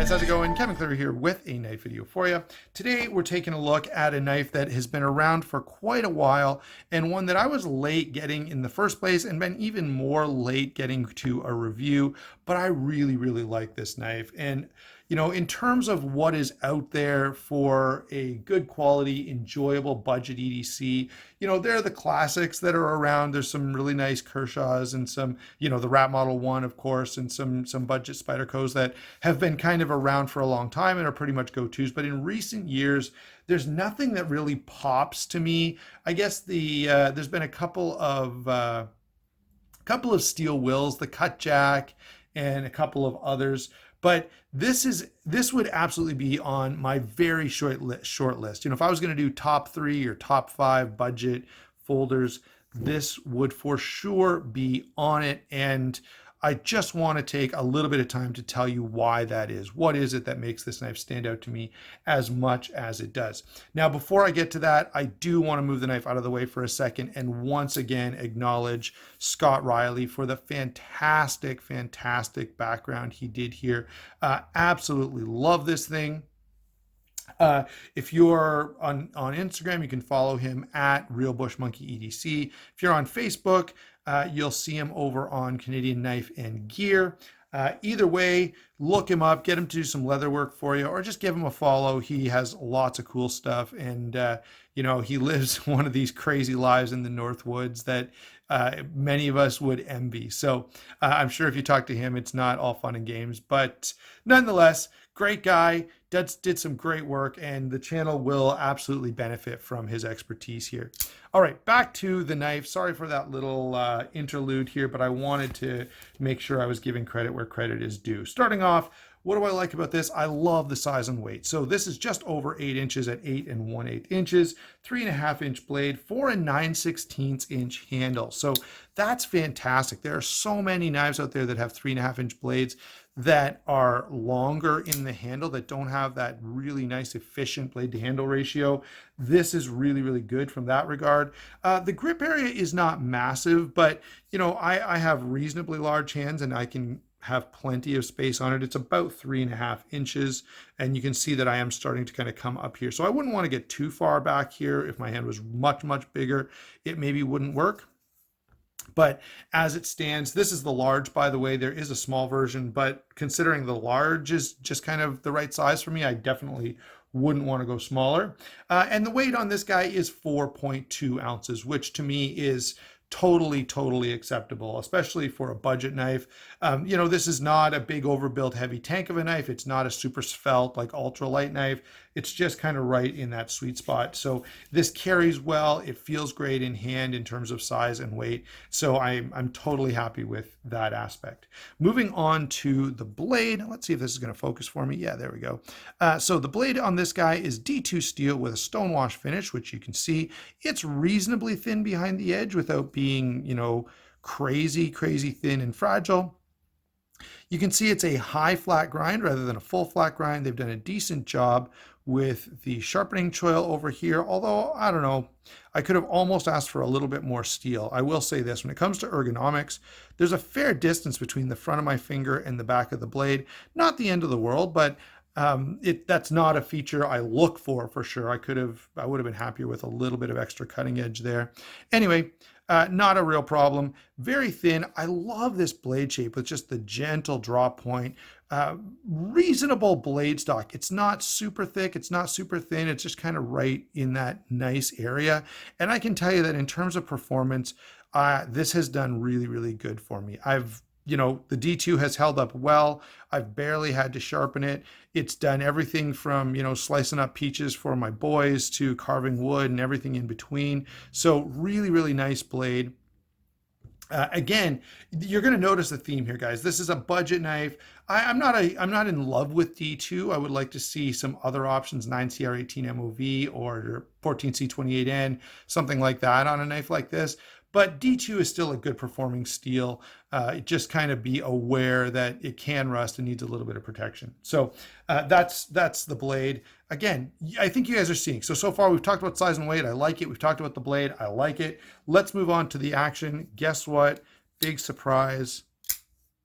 guys, how's it going? Kevin Cleary here with a knife video for you. Today we're taking a look at a knife that has been around for quite a while, and one that I was late getting in the first place and been even more late getting to a review, but I really like this knife. And you know, in terms of what is out there for a good quality, enjoyable budget EDC, you know, there are the classics that are around. There's some really nice Kershaws and some, you know, the Rat Model 1, of course, and some budget Spydercos that have been kind of around for a long time and are pretty much go-tos. But in recent years, there's nothing that really pops to me. I guess there's been a couple of steel wills, the Cut Jack, and a couple of others. But this would absolutely be on my very short list. You know, if I was going to do top 3 or top 5 budget folders, this would for sure be on it. And I just want to take a little bit of time to tell you why that is. What is it that makes this knife stand out to me as much as it does? Now, before I get to that, I do want to move the knife out of the way for a second and once again acknowledge Scott Riley for the fantastic background he did here. Absolutely love this thing. If you're on Instagram, you can follow him at Real Bush Monkey EDC. If you're on Facebook, you'll see him over on Canadian Knife and Gear. Either way, look him up, get him to do some leather work for you, or just give him a follow. He has lots of cool stuff, and you know, he lives one of these crazy lives in the North Woods that many of us would envy. So I'm sure if you talk to him, it's not all fun and games, but nonetheless, great guy, did some great work, and the channel will absolutely benefit from his expertise here. All right, back to the knife. Sorry for that little interlude here, but I wanted to make sure I was giving credit where credit is due. Starting off, what do I like about this? I love the size and weight. So this is just over 8 inches at 8 1/8 inches, 3.5 inch blade, 4 9/16 inch handle. So that's fantastic. There are so many knives out there that have 3.5 inch blades that are longer in the handle, that don't have that really nice efficient blade to handle ratio. This is really good from that regard. The grip area is not massive, but you know, I have reasonably large hands and I can have plenty of space on it. It's about 3.5 inches, and you can see that I am starting to kind of come up here. So I wouldn't want to get too far back here. If my hand was much bigger, it maybe wouldn't work. But as it stands, this is the large, by the way. There is a small version, but considering the large is just kind of the right size for me, I definitely wouldn't want to go smaller. And the weight on this guy is 4.2 ounces, which to me is totally acceptable, especially for a budget knife. You know, this is not a big overbuilt heavy tank of a knife. It's not a super svelte like ultralight knife. It's just kind of right in that sweet spot. So this carries well. It feels great in hand in terms of size and weight. So I'm totally happy with that aspect. Moving on to the blade. Let's see if this is going to focus for me. Yeah, there we go. So the blade on this guy is D2 steel with a stonewash finish, which you can see. It's reasonably thin behind the edge without being, you know, crazy thin and fragile. You can see it's a high flat grind rather than a full flat grind. They've done a decent job with the sharpening choil over here, although I don't know, I could have almost asked for a little bit more steel. I will say this, when it comes to ergonomics, there's a fair distance between the front of my finger and the back of the blade. Not the end of the world, but that's not a feature I look for sure. I would have been happier with a little bit of extra cutting edge there. Anyway, not a real problem. Very thin. I love this blade shape with just the gentle drop point. Reasonable blade stock. It's not super thick. It's not super thin. It's just kind of right in that nice area. And I can tell you that in terms of performance, this has done really good for me. You know, the D2 has held up well. I've barely had to sharpen it. It's done everything from, you know, slicing up peaches for my boys to carving wood and everything in between. So really nice blade. Again, you're going to notice the theme here, guys. This is a budget knife. I'm not in love with D2. I would like to see some other options, 9CR18 MOV or 14C28N, something like that on a knife like this. But D2 is still a good performing steel. Just kind of be aware that it can rust and needs a little bit of protection. So that's the blade. Again, I think you guys are seeing. So far we've talked about size and weight. I like it. We've talked about the blade. I like it. Let's move on to the action. Guess what? Big surprise.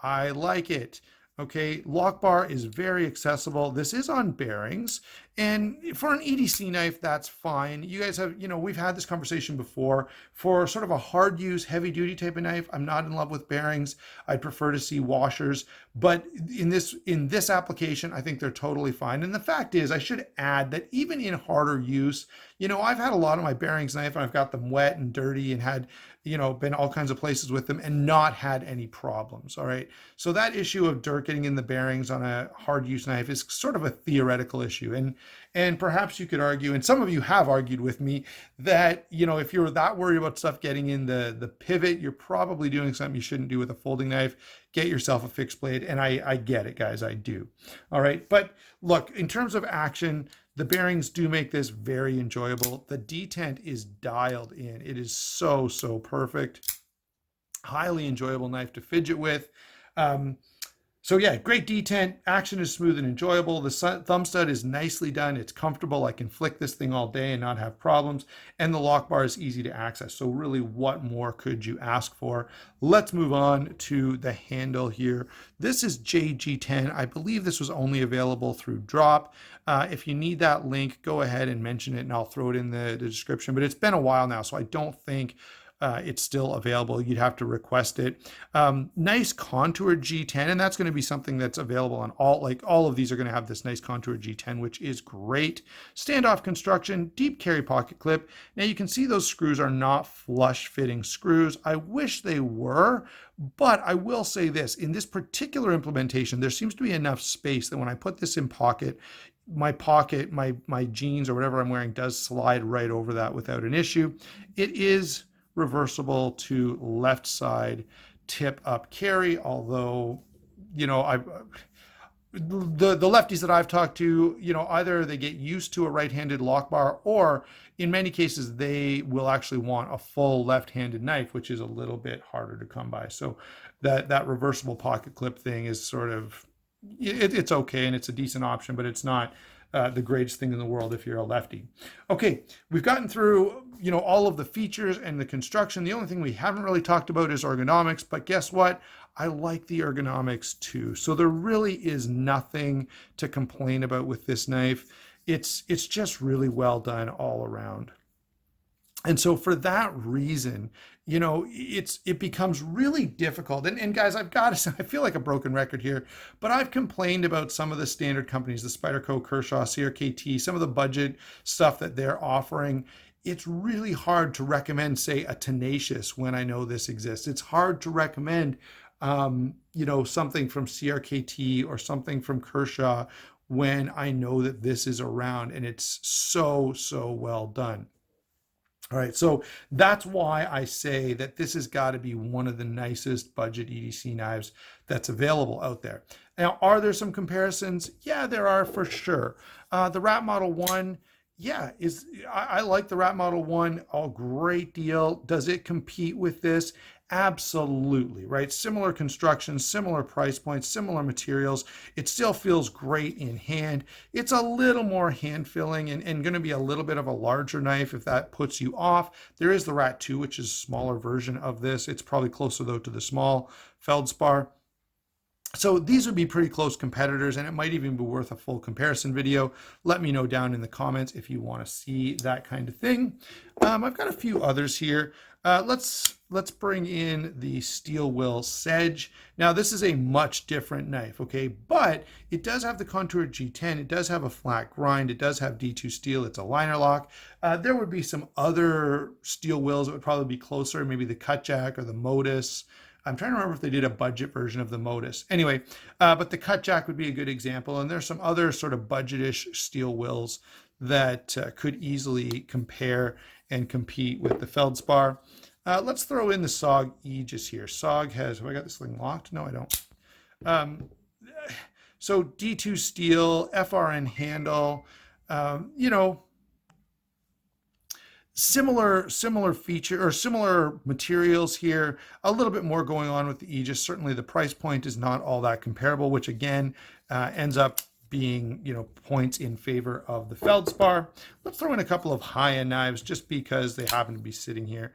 I like it. Okay, lock bar is very accessible. This is on bearings, and for an EDC knife, that's fine. You guys have, we've had this conversation before. For sort of a hard use, heavy duty type of knife, I'm not in love with bearings. I'd prefer to see washers, but in this application, I think they're totally fine. And the fact is, I should add that even in harder use, I've had a lot of my bearings knife and I've got them wet and dirty and had, been all kinds of places with them and not had any problems. All right. So that issue of dirt getting in the bearings on a hard use knife is sort of a theoretical issue. And perhaps you could argue, and some of you have argued with me, that, if you're that worried about stuff getting in the pivot, you're probably doing something you shouldn't do with a folding knife. Get yourself a fixed blade. And I get it, guys. I do. All right. But look, in terms of action, the bearings do make this very enjoyable. The detent is dialed in. It is so, so perfect. Highly enjoyable knife to fidget with. So yeah, great detent. Action is smooth and enjoyable. The thumb stud is nicely done. It's comfortable. I can flick this thing all day and not have problems. And the lock bar is easy to access. So really, what more could you ask for? Let's move on to the handle here. This is JG10. I believe this was only available through Drop. If you need that link, go ahead and mention it and I'll throw it in the description. But it's been a while now, so I don't think it's still available. You'd have to request it. Nice contoured G10, and that's going to be something that's available on all of these are going to have this nice contoured G10, which is great. Standoff construction, deep carry pocket clip. Now you can see those screws are not flush fitting screws. I wish they were, but I will say this, in this particular implementation, there seems to be enough space that when I put this in my jeans or whatever I'm wearing does slide right over that without an issue. It is reversible to left side tip up carry, although the lefties that I've talked to, either they get used to a right-handed lock bar, or in many cases they will actually want a full left-handed knife, which is a little bit harder to come by. So that reversible pocket clip thing is sort of, it's okay and it's a decent option, but it's not the greatest thing in the world if you're a lefty. Okay, we've gotten through, all of the features and the construction. The only thing we haven't really talked about is ergonomics, but guess what? I like the ergonomics too. So there really is nothing to complain about with this knife. It's just really well done all around. And so for that reason, it becomes really difficult. And guys, I've got to say, I feel like a broken record here, but I've complained about some of the standard companies, the Spyderco, Kershaw, CRKT, some of the budget stuff that they're offering. It's really hard to recommend, say, a Tenacious when I know this exists. It's hard to recommend, something from CRKT or something from Kershaw when I know that this is around and it's so, so well done. All right, so that's why I say that this has got to be one of the nicest budget EDC knives that's available out there. Now, are there some comparisons? Yeah, there are for sure. The Rat Model 1, yeah, I like the Rat Model 1 a great deal. Does it compete with this? Absolutely, right? Similar construction, similar price points, similar materials. It still feels great in hand. It's a little more hand filling and going to be a little bit of a larger knife if that puts you off. There is the Rat 2, which is a smaller version of this. It's probably closer though to the small Feldspar. So these would be pretty close competitors, and it might even be worth a full comparison video. Let me know down in the comments if you want to see that kind of thing. I've got a few others here. Let's bring in the Steel Will Sedge. Now this is a much different knife, okay, but it does have the contoured G10. It does have a flat grind. It does have D2 steel. It's a liner lock. There would be some other steel wills that would probably be closer, maybe the Cutjack or the Modus. I'm trying to remember if they did a budget version of the Modus. Anyway, but the Cutjack would be a good example. And there's some other sort of budgetish steel wills that could easily compare and compete with the Feldspar. Let's throw in the SOG Aegis here. SOG has, have I got this thing locked? No, I don't. So D2 steel, FRN handle, similar feature or similar materials here, a little bit more going on with the Aegis. Certainly the price point is not all that comparable, which again ends up being, points in favor of the Feldspar. Let's throw in a couple of high-end knives just because they happen to be sitting here.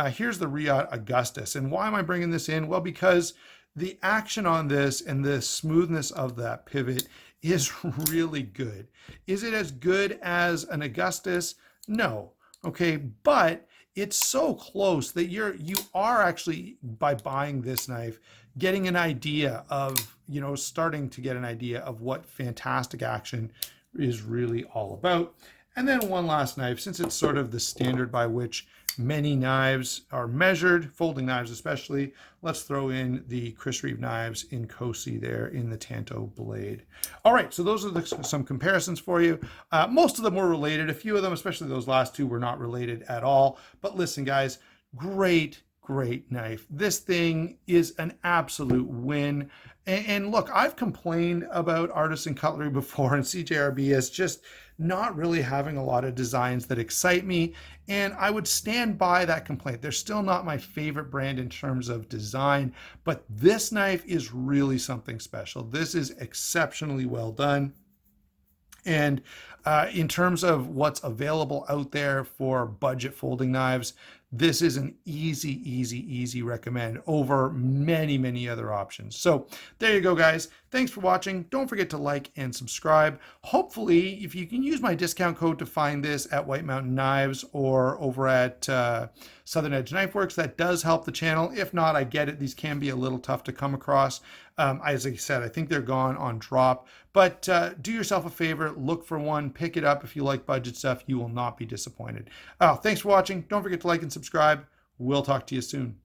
Here's the Riot Augustus. And why am I bringing this in? Well, because the action on this and the smoothness of that pivot is really good. Is it as good as an Augustus? No. Okay, but it's so close that you are actually, by buying this knife, getting an idea of, starting to get an idea of what fantastic action is really all about. And then one last knife, since it's sort of the standard by which many knives are measured, folding knives especially, let's throw in the Chris Reeve knives in Cosi there in the Tanto blade. All right, so those are some comparisons for you. Most of them were related. A few of them, especially those last two, were not related at all. But listen, guys, great knife. This thing is an absolute win. And look, I've complained about artisan cutlery before, and CJRB is just not really having a lot of designs that excite me, and I would stand by that complaint. They're still not my favorite brand in terms of design, but this knife is really something special. This is exceptionally well done. And in terms of what's available out there for budget folding knives, this is an easy recommend over many other options. So there you go, guys. Thanks for watching. Don't forget to like and subscribe. Hopefully, if you can use my discount code to find this at White Mountain Knives or over at Southern Edge Knife Works, that does help the channel. If not, I get it. These can be a little tough to come across. As I said, I think they're gone on drop. But do yourself a favor, look for one, pick it up if you like budget stuff. You will not be disappointed. Thanks for watching. Don't forget to like and subscribe. We'll talk to you soon.